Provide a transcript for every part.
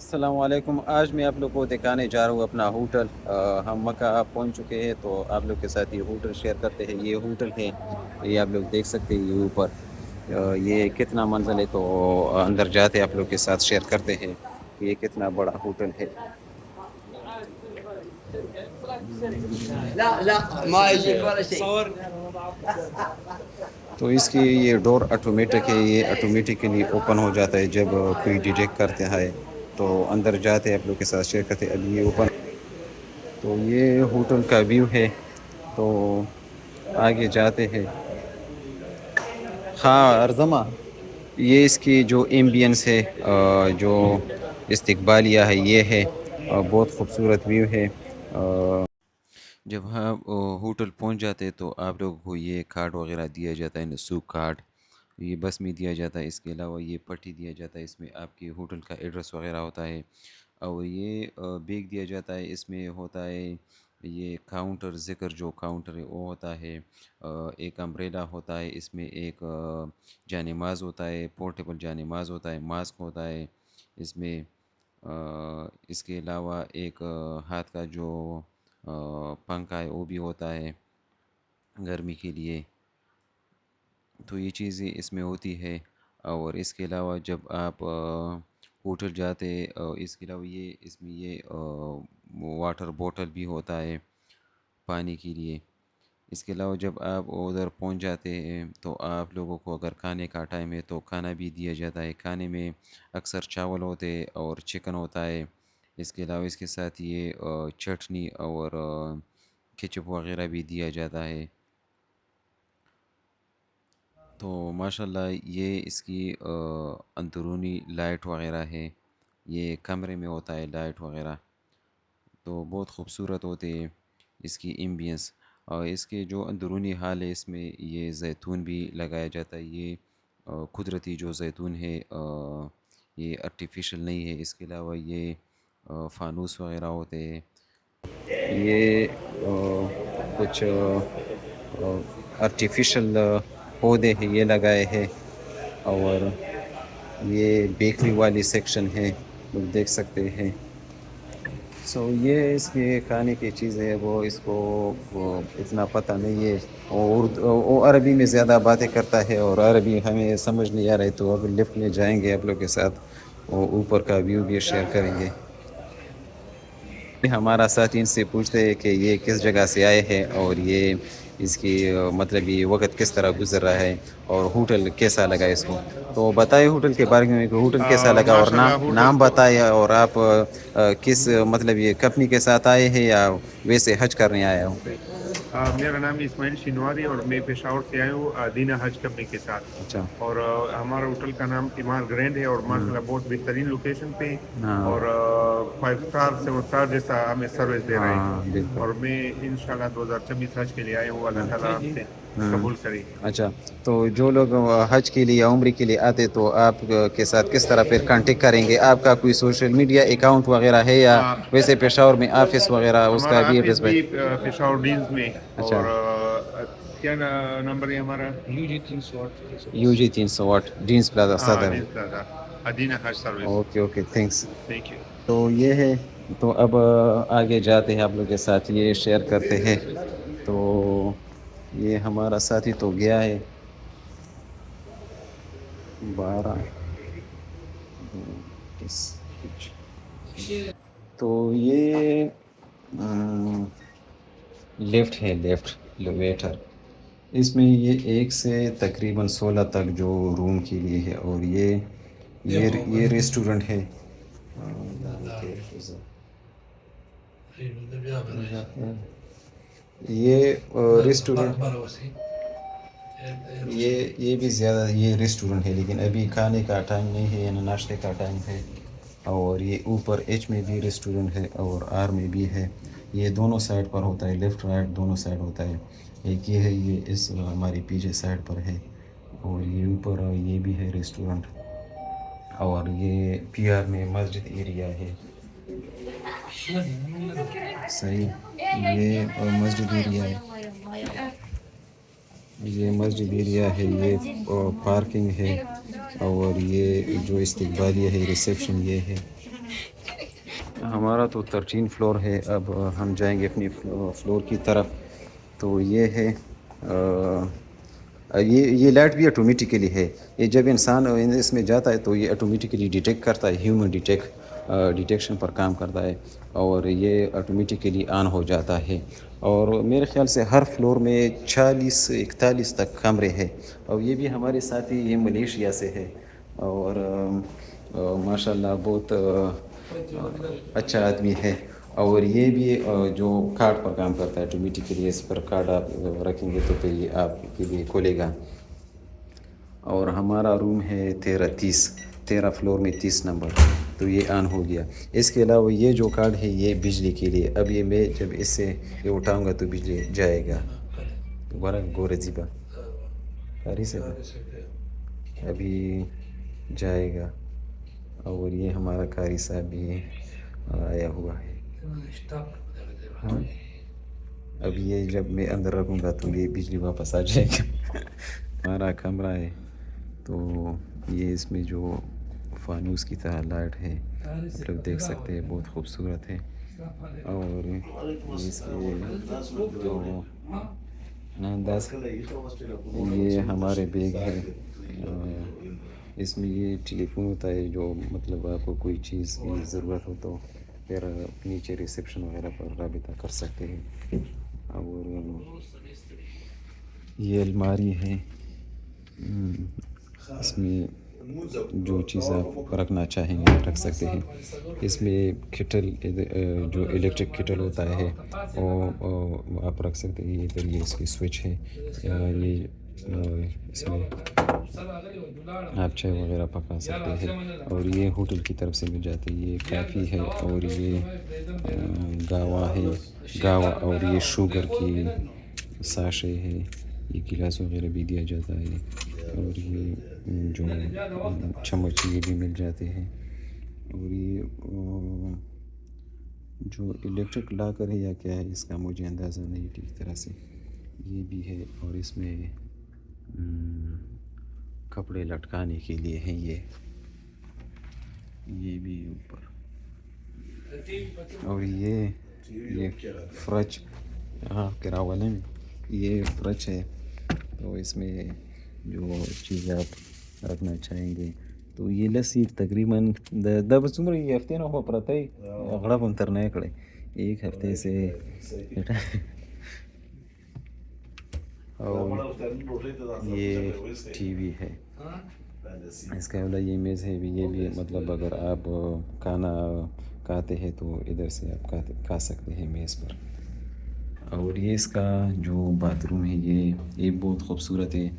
السلام علیکم. آج میں آپ لوگ کو دکھانے جا رہا ہوں اپنا ہوٹل. ہم مکہ پہنچ چکے ہیں تو آپ لوگ کے ساتھ یہ ہوٹل شیئر کرتے ہیں. یہ ہوٹل ہے, یہ آپ لوگ دیکھ سکتے ہیں. یہ اوپر یہ کتنا منزل ہے, تو اندر جاتے آپ لوگ کے ساتھ شیئر کرتے ہیں یہ کتنا بڑا ہوٹل ہے. لا لا ما يجيك ولا شيء. تو اس کی یہ ڈور آٹومیٹک ہے. یہ آٹومیٹکلی اوپن ہو جاتا ہے جب کوئی ڈیٹیکٹ کرتے ہیں تو اندر جاتے آپ لوگ کے ساتھ شیئر کرتے. ابھی یہ اوپن, تو یہ ہوٹل کا ویو ہے. تو آگے جاتے ہیں. ہاں ارزما, یہ اس کی جو ایمبینس ہے, جو استقبالیہ ہے, یہ ہے بہت خوبصورت ویو ہے. جب ہم ہوٹل پہنچ جاتے تو آپ لوگوں کو یہ کارڈ وغیرہ دیا جاتا ہے, نسوک کارڈ یہ بس میں دیا جاتا ہے. اس کے علاوہ یہ پٹی دیا جاتا ہے, اس میں آپ کے ہوٹل کا ایڈریس وغیرہ ہوتا ہے. اور یہ بیگ دیا جاتا ہے, اس میں ہوتا ہے یہ کاؤنٹر ذکر. جو کاؤنٹر ہے وہ ہوتا ہے, ایک امبریلا ہوتا ہے, اس میں ایک جانماز ہوتا ہے, پورٹیبل جانماز ہوتا ہے, ماسک ہوتا ہے اس میں. اس کے علاوہ ایک ہاتھ کا جو پنکھا ہے وہ بھی ہوتا ہے گرمی کے لیے. تو یہ چیزیں اس میں ہوتی ہے. اور اس کے علاوہ جب آپ ہوٹل جاتے, اس کے علاوہ یہ اس میں یہ واٹر بوٹل بھی ہوتا ہے پانی کے لیے. اس کے علاوہ جب آپ ادھر پہنچ جاتے ہیں تو آپ لوگوں کو اگر کھانے کا ٹائم ہے تو کھانا بھی دیا جاتا ہے. کھانے میں اکثر چاول ہوتے اور چکن ہوتا ہے. اس کے علاوہ اس کے ساتھ یہ چٹنی اور کیچپ وغیرہ بھی دیا جاتا ہے. تو ماشاءاللہ یہ اس کی اندرونی لائٹ وغیرہ ہے. یہ کمرے میں ہوتا ہے لائٹ وغیرہ, تو بہت خوبصورت ہوتے ہیں اس کی ایمبینس. اور اس کے جو اندرونی حال ہے, اس میں یہ زیتون بھی لگایا جاتا ہے. یہ قدرتی جو زیتون ہے, یہ آرٹیفیشل نہیں ہے. اس کے علاوہ یہ فانوس وغیرہ ہوتے ہیں. یہ کچھ آرٹیفیشل پودے ہیں یہ لگائے ہیں. اور یہ بیکری والی سیکشن ہے, لوگ دیکھ سکتے ہیں. یہ اس کی کھانے کی چیزیں ہے, وہ اس کو اتنا پتہ نہیں ہے. وہ عربی میں زیادہ باتیں کرتا ہے اور عربی ہمیں سمجھ نہیں آ رہی. تو اب لفٹ میں جائیں گے آپ لوگ کے ساتھ, وہ اوپر کا ویو بھی شیئر کریں گے. ہمارا ساتھ ان سے پوچھتے ہیں کہ یہ کس جگہ سے آئے ہیں اور یہ اس کی مطلب یہ وقت کس طرح گزر رہا ہے اور ہوٹل کیسا لگا اس کو. تو بتائے ہوٹل کے بارے میں کہ ہوٹل کیسا لگا, اور ماشاء اللہ ہوٹل نام بتائے, اور آپ کس مطلب یہ کمپنی کے ساتھ آئے ہیں یا ویسے حج کرنے آیا ہوں. میرا نام اسماعیل شنواری اور میں پشاور سے آیا ہوں دینا حج کمپنی کے ساتھ. اچھا. اور ہمارا ہوٹل کا نام ایمار گرینڈ ہے اور ماشاء اللہ بہت بہترین لوکیشن پہ, ہاں اور 5 اسٹار 7 اسٹار جیسا ہمیں سروس دے رہے ہیں. ہاں بالکل. اور میں انشاءاللہ 2026 حج کے لیے آیا ہوں, اللہ تعالیٰ آپ سے قبول کرے. اچھا, تو جو لوگ حج کے لیے یا عمرے کے لیے آتے تو آپ کے ساتھ کس طرح پھر کانٹیکٹ کریں گے؟ آپ کا کوئی سوشل میڈیا اکاؤنٹ وغیرہ ہے یا ویسے پشاور میں آفس وغیرہ اس کا ہمارا بھی آفس ایڈریس بھی بھائی؟ پشاور ڈینز میں. اچھا. اور کیا نمبر ہے ہمارا؟ یو جی 308 ڈینس پلازا ہاں صدر. ڈینز پلازا ادینہ حج service. Okay okay thanks. Thank you. تو یہ ہے, تو اب آگے جاتے ہیں آپ لوگ کے ساتھ یہ شیئر کرتے ہیں. تو یہ ہمارا ساتھی تو گیا ہے. 12 تو یہ لیفٹ ہے, لیفٹ ویٹر. اس میں یہ 1 سے تقریباً 16 تک جو روم کے لیے ہے. اور یہ ریسٹورنٹ ہے. یہ ریسٹورنٹ, یہ بھی زیادہ یہ ریسٹورنٹ ہے, لیکن ابھی کھانے کا ٹائم نہیں ہے, یعنی ناشتے کا ٹائم ہے. اور یہ اوپر ایچ میں بھی ریسٹورنٹ ہے اور آر میں بھی ہے. یہ دونوں سائڈ پر ہوتا ہے, لیفٹ رائٹ دونوں سائڈ ہوتا ہے. ایک یہ ہے, یہ اس ہماری پیچھے سائڈ پر ہے. اور یہ اوپر یہ بھی ہے ریسٹورنٹ. اور یہ پی آر میں مسجد ایریا ہے. صحیح, یہ مسجد ایریا ہے. یہ مسجد ایریا ہے, یہ پارکنگ ہے. اور یہ جو استقبالیہ ہے ریسیپشن یہ ہے. ہمارا تو 13 فلور ہے. اب ہم جائیں گے اپنی فلور کی طرف. تو یہ ہے یہ لائٹ بھی آٹومیٹیکلی ہے. یہ جب انسان اس میں جاتا ہے تو یہ آٹومیٹیکلی ڈیٹیکٹ کرتا ہے, ہیومن ڈیٹیکشن پر کام کرتا ہے, اور یہ آٹومیٹیکلی آن ہو جاتا ہے. اور میرے خیال سے ہر فلور میں 40-41 تک کمرے ہیں. اور یہ بھی ہمارے ساتھی یہ ملیشیا سے ہے, اور ماشاء اللہ بہت اچھا آدمی ہے. اور یہ بھی جو کارڈ پر کام کرتا ہے آٹومیٹیکلی, اس پر کارڈ آپ رکھیں گے تو پھر یہ آپ کے لیے کھولے گا. اور ہمارا روم ہے 13 فلور میں 30 نمبر, تو یہ آن ہو گیا. اس کے علاوہ یہ جو کارڈ ہے یہ بجلی کے لیے. اب یہ میں جب اس سے یہ اٹھاؤں گا تو بجلی جائے گا. دوبارہ گورزیبا کاری سے ابھی جائے گا. اور یہ ہمارا قاری صاحب بھی آیا ہوا ہے. ہاں, اب یہ جب میں اندر رکھوں گا تو یہ بجلی واپس آ جائے گا. ہمارا کمرہ ہے, تو یہ اس میں جو فانوس کی طرح لائٹ ہے, آپ لوگ دیکھ سکتے ہیں, بہت خوبصورت ہے. اور اس کے جو انداز, یہ ہمارے بیگ ہے. اس میں یہ ٹیلی فون ہوتا ہے, جو مطلب آپ کو کوئی چیز کی ضرورت ہو تو پھر نیچے ریسیپشن وغیرہ پر رابطہ کر سکتے ہیں. اور یہ الماری ہے, اس میں جو چیز آپ رکھنا چاہیں گے رکھ سکتے ہیں. اس میں کیٹل, جو الیکٹرک کیٹل ہوتا ہے وہ آپ رکھ سکتے ہیں. ادھر یہ اس کی سوئچ ہے, یہ اس میں آپ چائے وغیرہ پکا سکتے ہیں. اور یہ ہوٹل کی طرف سے مل جاتی ہے, یہ کافی ہے. اور یہ گاوا ہے, گاوا. اور یہ شوگر کی ساشے ہے, یہ گلاس وغیرہ بھی دیا جاتا ہے. اور یہ جو چمچ یہ بھی مل جاتے ہیں. اور یہ جو الیکٹرک لاکر ہے یا کیا ہے, اس کا مجھے اندازہ نہیں ٹھیک طرح سے. یہ بھی ہے, اور اس میں کپڑے لٹکانے کے لیے ہیں. یہ بھی اوپر. اور یہ فرج, ہاں کراولے میں یہ فرج ہے. تو اس میں جو چیزیں آپ رکھنا چاہیں گے, تو یہ لسی تقریباً دس عمر یہ ہفتے نہ ہو پڑتا ہے. اگڑا بنتر نئے کڑے ایک ہفتے سے. اور یہ ٹی وی ہے. اس کا علاوہ یہ میز ہے, یہ بھی مطلب اگر آپ کھانا کھاتے ہیں تو ادھر سے آپ کھا سکتے ہیں میز پر. اور یہ اس کا جو باتھ روم ہے یہ بہت خوبصورت ہے.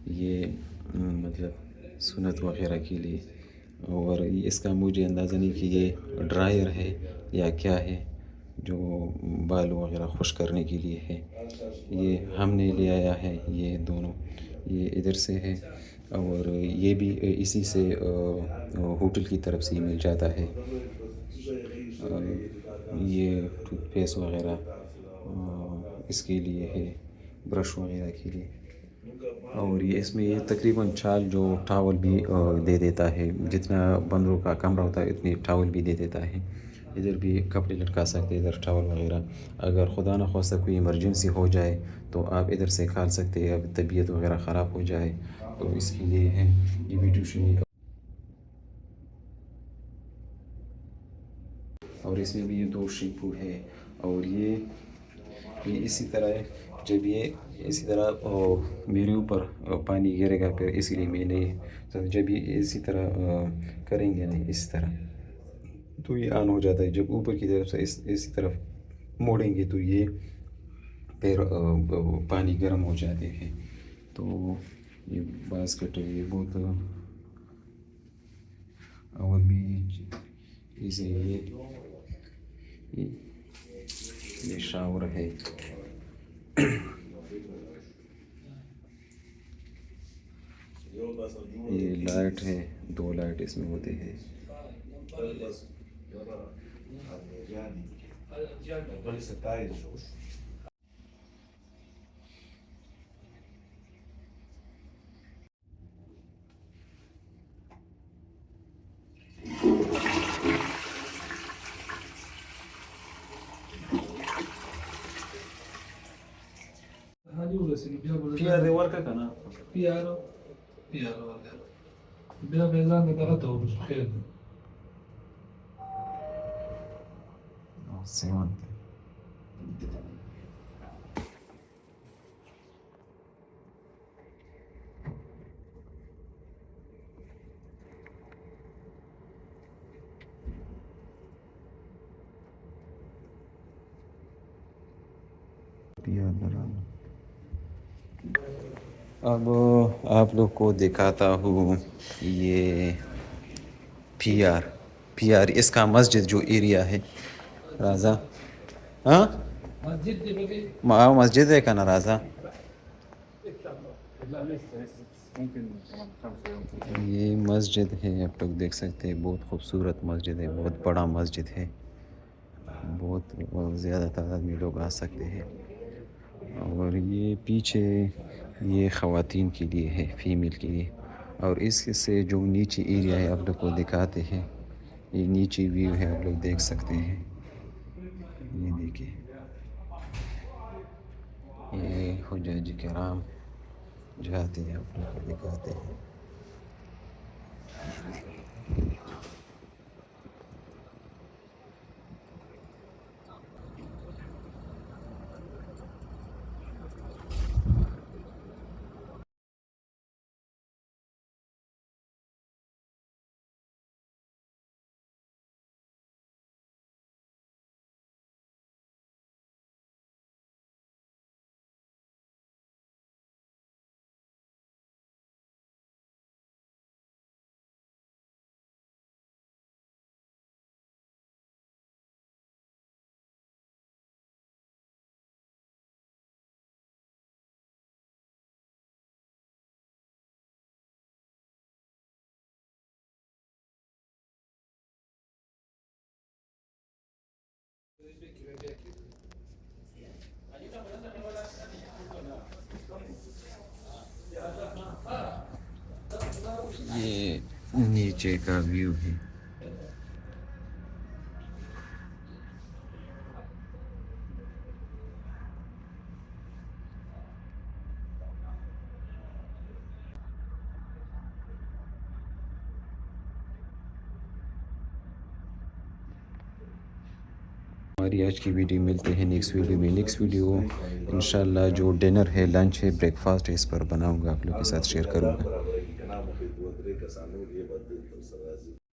یہ مطلب سنت وغیرہ کے لیے. اور اس کا مجھے اندازہ نہیں کہ یہ ڈرائر ہے یا کیا ہے, جو بال وغیرہ خشک کرنے کے لیے ہے. یہ ہم نے لے آیا ہے, یہ دونوں یہ ادھر سے ہے. اور یہ بھی اسی سے ہوٹل کی طرف سے ہی مل جاتا ہے. یہ ٹوتھ پیسٹ وغیرہ اس کے لیے ہے, برش وغیرہ کے لیے. اور یہ اس میں یہ تقریباً جو ٹاول بھی دے دیتا ہے. جتنا بندوں کا کمرہ ہوتا ہے اتنی ٹاول بھی دے دیتا ہے. ادھر بھی کپڑے لٹکا سکتے ہیں, ادھر ٹاول وغیرہ. اگر خدا نخواستہ کوئی ایمرجنسی ہو جائے تو آپ ادھر سے کھال سکتے ہیں. اب طبیعت وغیرہ خراب ہو جائے تو اس کے لیے ہے. یہ بھی ٹیوشن, اور اس میں بھی یہ 2 شیمپو ہے. اور یہ اسی طرح ہے, جب یہ اسی طرح میرے اوپر پانی گرے گا, پھر اسی لیے میں نہیں, جب یہ اسی طرح کریں گے نہیں اس طرح تو یہ آن ہو جاتا ہے. جب اوپر کی طرف سے اسی طرف موڑیں گے تو یہ پھر پانی گرم ہو جاتے ہیں. تو یہ باسکٹ ہے, یہ بہت. اور بھی چیزیں, یہ شاور ہے. یہ لائٹ ہے, 2 لائٹ اس میں ہوتے ہیں. PR de ورکه کنه PR ورکړه بیا به لاندې دغه ته ورسېږي. سیون اب آپ لوگ کو دکھاتا ہوں یہ پی آر اس کا مسجد جو ایریا ہے رازا. ہاں مسجد دی بګي مسجد ہے کنا رازا. یہ مسجد ہے آپ لوگ دیکھ سکتے ہیں. بہت خوبصورت مسجد ہے. بہت بڑا مسجد ہے. بہت زیادہ تعداد میں لوگ آ سکتے ہیں. اور یہ پیچھے یہ خواتین کے لیے ہے, فیمیل کے لیے. اور اس سے جو نیچے ایریا ہے آپ لوگ کو دکھاتے ہیں. یہ نیچے ویو ہے, آپ لوگ دیکھ سکتے ہیں. یہ دیکھیں, یہ حجاج کرام جاتے ہیں, آپ لوگ کو دکھاتے ہیں. یہ نیچے کا ویو ہے. ہماری آج کی ویڈیو ملتے ہیں نیکسٹ ویڈیو میں. نیکسٹ ویڈیو انشاءاللہ جو ڈنر ہے, لنچ ہے, بریک فاسٹ ہے, اس پر بناؤں گا, آپ لوگ کے ساتھ شیئر کروں گا.